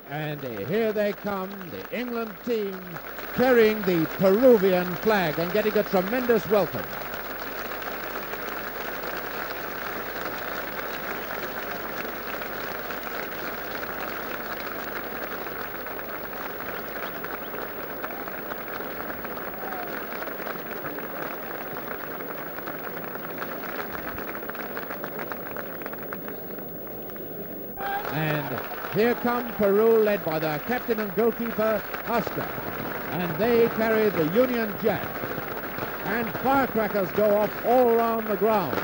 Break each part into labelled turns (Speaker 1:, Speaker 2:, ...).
Speaker 1: And here they come, the England team carrying the Peruvian flag and getting a tremendous welcome. And here come Peru, led by their captain and goalkeeper, Oscar. And they carry the Union Jack. And firecrackers go off all around the ground.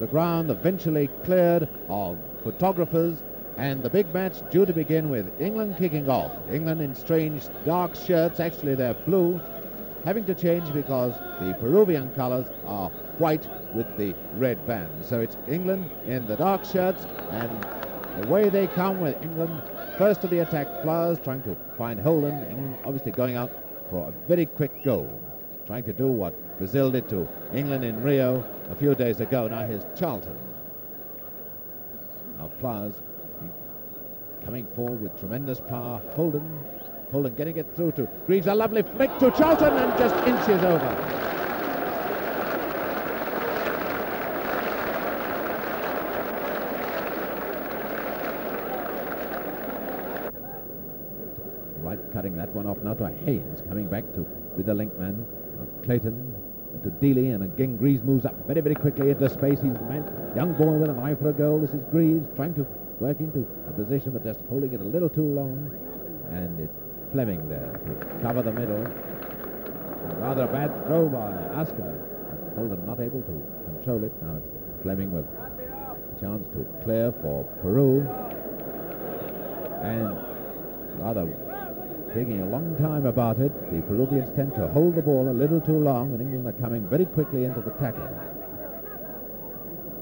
Speaker 1: The ground eventually cleared of photographers, and the big match due to begin with England kicking off. England in strange dark shirts, actually they're blue, having to change because the Peruvian colors are white with the red band. So it's England in the dark shirts, and away they come with England first to the attack. Flowers trying to find Holden. England obviously going out for a very quick goal, trying to do what Brazil did to England in Rio a few days ago. Now here's Charlton. Now Flowers coming forward with tremendous power. Holden getting it through to Greaves. A lovely flick to Charlton and just inches over. Right, cutting that one off now to Haynes, coming back to with the link man. Clayton to Dealey, and again Greaves moves up very, very quickly into space. He's man, young boy with an eye for a goal. This is Greaves trying to work into a position, but just holding it a little too long. And it's Fleming there to cover the middle. And rather a bad throw by Asker. Holden not able to control it. Now it's Fleming with a chance to clear for Perou. And rather taking a long time about it. The Peruvians tend to hold the ball a little too long, and England are coming very quickly into the tackle.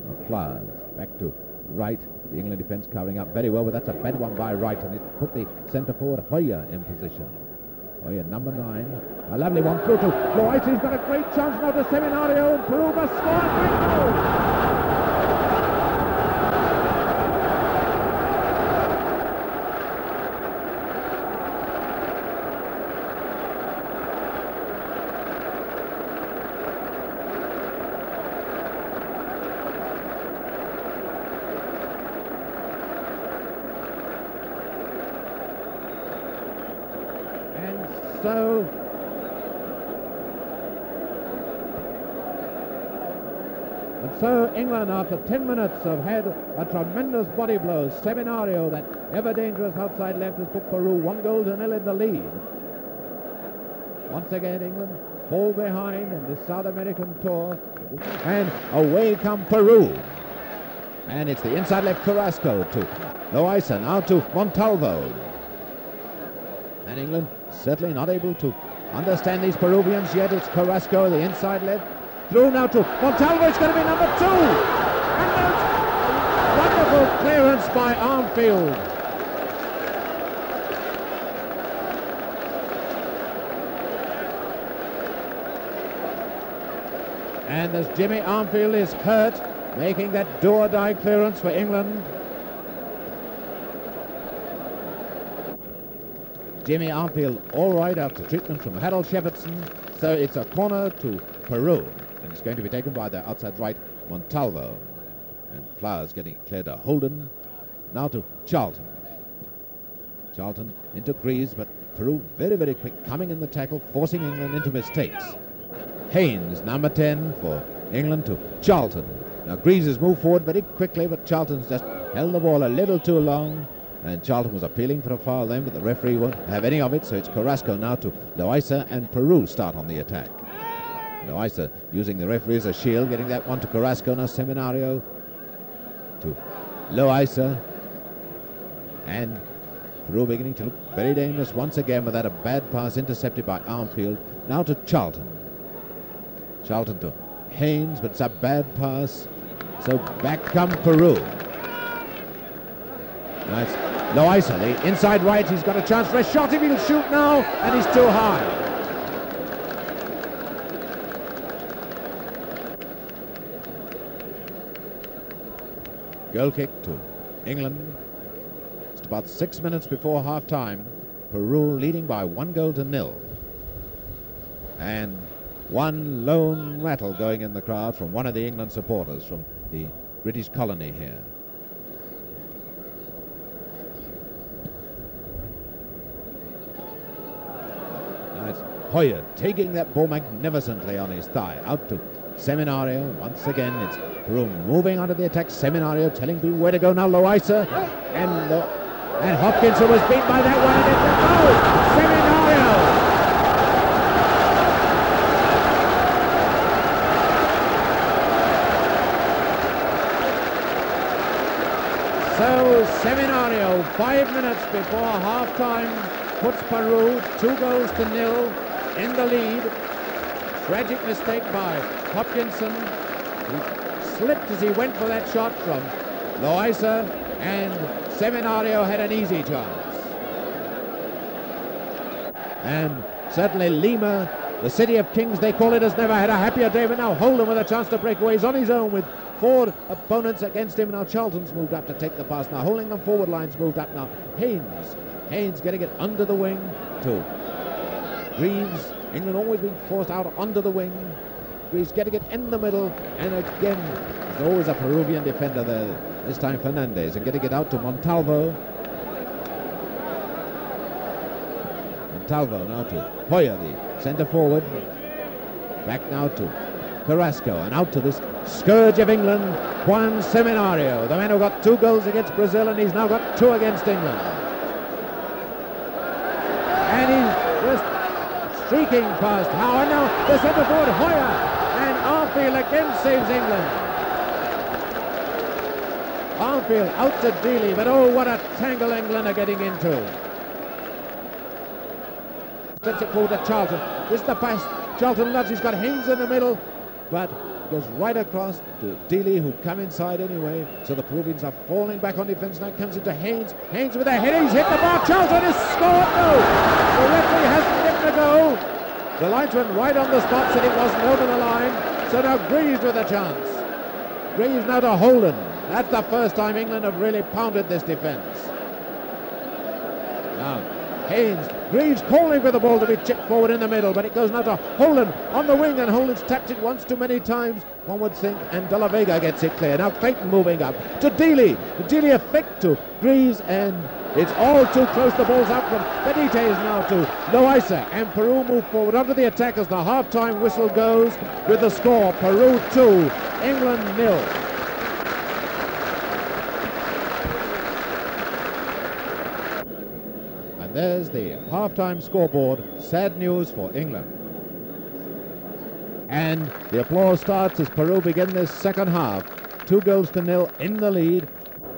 Speaker 1: Now Flowers back to right. The England defence covering up very well, but that's a bad one by Wright, and it put the centre forward Hoyer in position. Hoyer, number 9. A lovely one through to Floyd. He's got a great chance now to Seminario, and Peru must score. So England, after 10 minutes, have had a tremendous body blow. Seminario, that ever dangerous outside left, has put Peru 1-0 in the lead. Once again, England fall behind in this South American tour. And away come Peru. And it's the inside left Carrasco to Loaiza, now to Montalvo. And England certainly not able to understand these Peruvians yet. It's Carrasco, the inside left. Through now to Montalvo. It's going to be number 2. And there's a wonderful clearance by Armfield. And as Jimmy Armfield is hurt, making that do-or-die clearance for England. Jimmy Armfield all right after treatment from Harold Shepherdson. So it's a corner to Perou. And it's going to be taken by the outside right, Montalvo. And Flowers getting cleared to Holden. Now to Charlton. Charlton into Greaves, but Perou very, very quick, coming in the tackle, forcing England into mistakes. Haynes, number 10 for England to Charlton. Now Greaves has moved forward very quickly, but Charlton's just held the ball a little too long. And Charlton was appealing for a foul then, but the referee won't have any of it, so it's Carrasco now to Loaiza, and Perou start on the attack. Loaiza using the referee as a shield, getting that one to Carrasco. Now Seminario to Loaiza, and Perou beginning to look very dangerous once again with that a bad pass intercepted by Armfield. Now to Charlton. Charlton to Haynes, but it's a bad pass. So back come Perou. That's Loaiza, the inside right. He's got a chance for a shot if he'll shoot now, and he's too high. Goal kick to England. It's about 6 minutes before half-time. Perou leading by 1-0. And one lone rattle going in the crowd from one of the England supporters from the British colony here. That's Hoyer taking that ball magnificently on his thigh. Out to Seminario. Once again, it's Perou moving onto the attack. Seminario telling people where to go now. Loaiza and Hopkinson was beat by that one. And it's a goal. Seminario. So Seminario, 5 minutes before half-time, puts Perou 2-0 in the lead. Tragic mistake by Hopkinson. He slipped as he went for that shot from Loaiza, and Seminario had an easy chance. And certainly Lima, the city of kings they call it, has never had a happier day, but now Holden with a chance to break away. He's on his own with 4 opponents against him. Now Charlton's moved up to take the pass. Now holding the forward line's moved up now. Haynes getting it under the wing to Greaves. England always being forced out under the wing. Greaves getting it in the middle, and again there's always a Peruvian defender there, this time Fernandez, and getting it out to Montalvo. Montalvo now to Hoyer, the centre forward. Back now to Carrasco, and out to this scourge of England, Juan Seminario, the man who got 2 goals against Brazil, and he's now got 2 against England. And he's just streaking past Howe, and now the centre forward Hoyer, and Armfield again saves England. Armfield out to Dealey, but oh, what a tangle England are getting into. Sets it forward to Charlton. This is the pass Charlton loves. He's got Haynes in the middle, but goes right across to Dealey, who come inside anyway. So the Peruvians are falling back on defence. Now comes into Haynes. Haynes with a header. He's hit the bar. Charlton has scored. No! The referee hasn't given a go. The linesman right on the spot said it wasn't over the line. So now Greaves with a chance. Greaves now to Holden. That's the first time England have really pounded this defence. Now Haynes, Greaves calling for the ball to be chipped forward in the middle, but it goes now to Holden on the wing, and Holden's tapped it once too many times, one would think, and De La Vega gets it clear. Now Clayton moving up to Dealey. Dealey a flick to Greaves, and it's all too close. The ball's out from Benitez now to Loaiza, and Perou move forward onto the attack as the half-time whistle goes with the score, Perou 2, England 0. There's the half-time scoreboard. Sad news for England. And the applause starts as Perou begin this second half. 2-0 in the lead.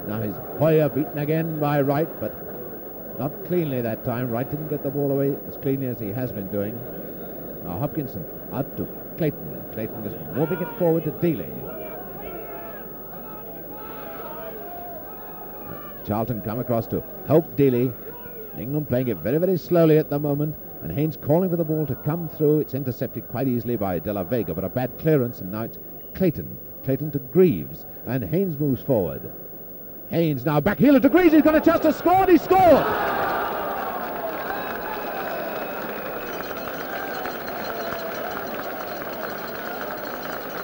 Speaker 1: Now he's Hoyer beaten again by Wright, but not cleanly that time. Wright didn't get the ball away as cleanly as he has been doing. Now Hopkinson out to Clayton. Clayton just moving it forward to Dealey. Charlton come across to help Dealey. England playing it very, very slowly at the moment, and Haynes calling for the ball to come through. It's intercepted quite easily by De La Vega, but a bad clearance, and now it's Clayton. Clayton to Greaves, and Haynes moves forward. Haynes now back heel to Greaves. He's got a chance to score, and he scored!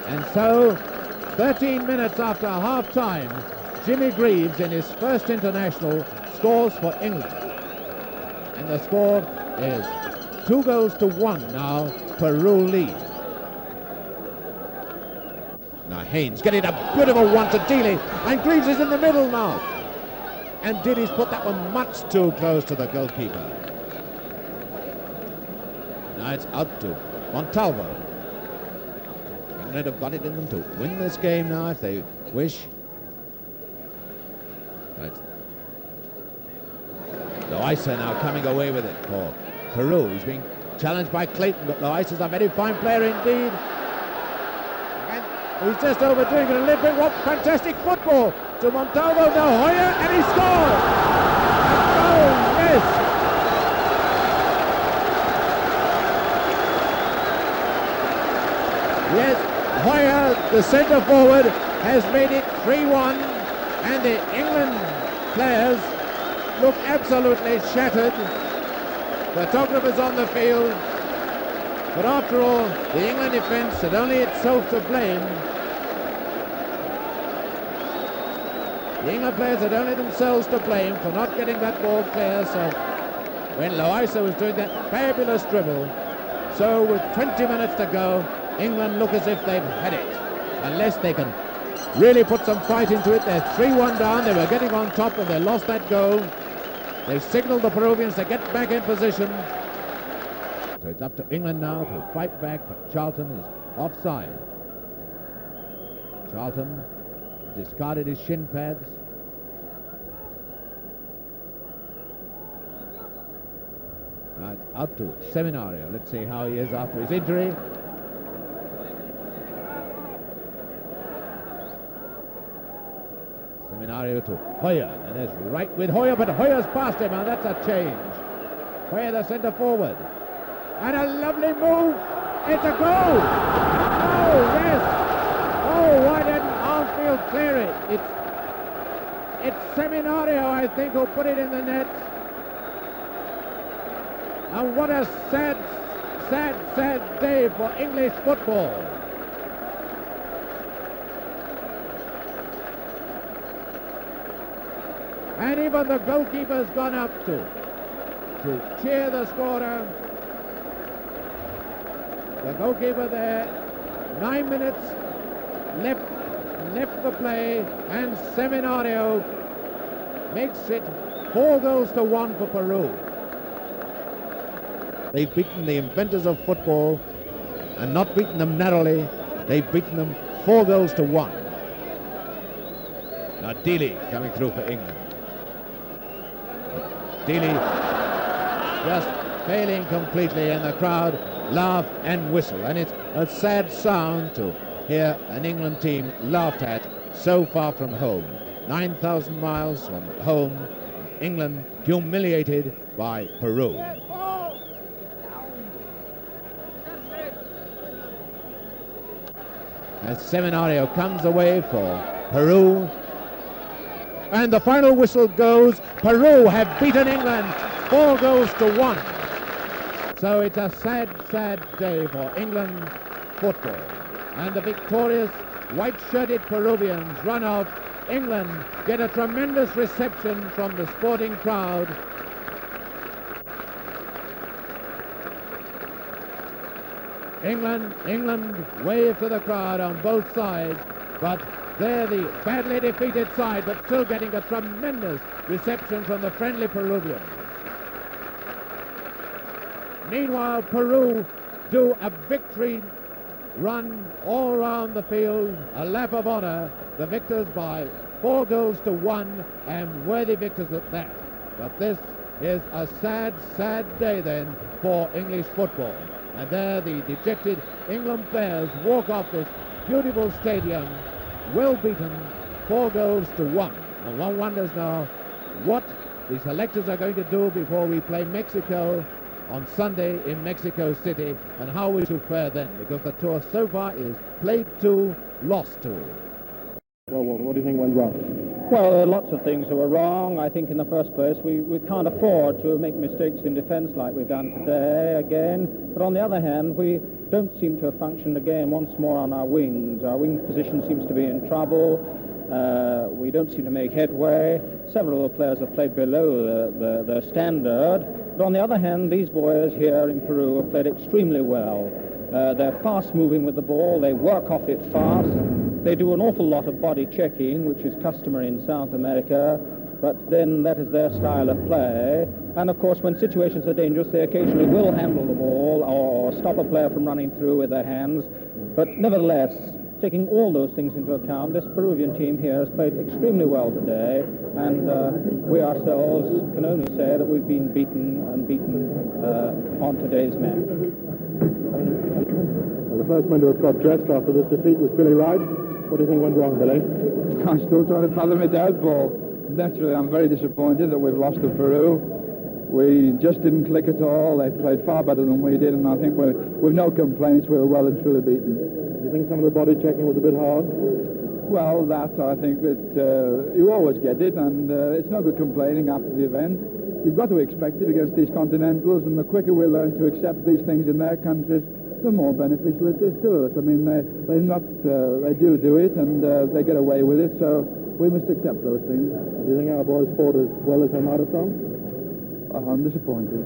Speaker 1: And so, 13 minutes after half-time, Jimmy Greaves, in his first international, scores for England. And the score is 2-1 now, Perou lead. Now Haynes getting a beautiful one to Dealey, and Greaves is in the middle now. And Dealey's put that one much too close to the goalkeeper. Now it's out to Montalvo. England have got it in them to win this game now if they wish. Right. Loaiza now coming away with it for Perou. He's being challenged by Clayton, but Loaiza's a very fine player indeed. And he's just overdoing it a little bit. What fantastic football to Montalvo, now Hoyer, and he scored! Oh, yes! Yes, Hoyer, the centre forward, has made it 3-1, and the England players look absolutely shattered. Photographers on the field, but after all, the England defence had only itself to blame. The England players had only themselves to blame for not getting that ball clear. So when Loaiza was doing that fabulous dribble, so with 20 minutes to go, England look as if they've had it. Unless they can really put some fight into it. They're 3-1 down. They were getting on top and they lost that goal. They signalled the Peruvians to get back in position. So it's up to England now to fight back, but Charlton is offside. Charlton discarded his shin pads. Now it's out to Seminario. Let's see how he is after his injury. Seminario to Hoyer, and there's right with Hoyer, but Hoyer's past him, and that's a change. Hoyer, the centre forward, and a lovely move. It's a goal. Oh yes. Oh, why didn't Armfield clear it? It's Seminario, I think, who put it in the net. And what a sad, sad, sad day for English football. And even the goalkeeper's gone up to cheer the scorer. The goalkeeper there, 9 minutes left the play, and Seminario makes it 4-1 for Peru. They've beaten the inventors of football, and not beaten them narrowly. They've beaten them 4-1. Now Dealey coming through for England. Dealey just failing completely, and the crowd laugh and whistle, and it's a sad sound to hear an England team laughed at so far from home. 9,000 miles from home, England humiliated by Peru. As Seminario comes away for Peru, and the final whistle goes. Peru have beaten England 4-1. So it's a sad, sad day for England football. And the victorious white-shirted Peruvians run off. England get a tremendous reception from the sporting crowd. England wave to the crowd on both sides, but they're the badly defeated side, but still getting a tremendous reception from the friendly Peruvians. Meanwhile, Peru do a victory run all around the field, a lap of honor, the victors by 4-1, and worthy victors at that. But this is a sad, sad day then for English football. And there the dejected England players walk off this beautiful stadium, well beaten, 4-1. And one wonders now what the selectors are going to do before we play Mexico on Sunday in Mexico City, and how we should fare then, because the tour so far is played to, lost to.
Speaker 2: Well, what do you think went wrong?
Speaker 3: Well, there are lots of things that were wrong. I think in the first place we can't afford to make mistakes in defence like we've done today again. But on the other hand, we don't seem to have functioned again once more on our wings. Our wing position seems to be in trouble. We don't seem to make headway. Several of the players have played below their standard. But on the other hand, these boys here in Peru have played extremely well. They're fast moving with the ball. They work off it fast. They do an awful lot of body checking, which is customary in South America, but then that is their style of play. And of course, when situations are dangerous, they occasionally will handle the ball or stop a player from running through with their hands. But nevertheless, taking all those things into account, this Peruvian team here has played extremely well today, and we ourselves can only say that we've been beaten on today's match.
Speaker 2: Well, the first man to have got dressed after this defeat was Billy Wright. What do you think went wrong, Billy?
Speaker 4: I'm still trying to fathom it out, Paul. Naturally, I'm very disappointed that we've lost to Peru. We just didn't click at all. They played far better than we did, and I think with no complaints, we were well and truly beaten.
Speaker 2: Do you think some of the body checking was a bit hard?
Speaker 4: Well, I think that you always get it, and it's no good complaining after the event. You've got to expect it against these continentals, and the quicker we learn to accept these things in their countries, the more beneficial it is to us. I mean, they do it, and they get away with it, so we must accept those things.
Speaker 2: Do you think our boys fought as well as they might have done?
Speaker 4: I'm disappointed.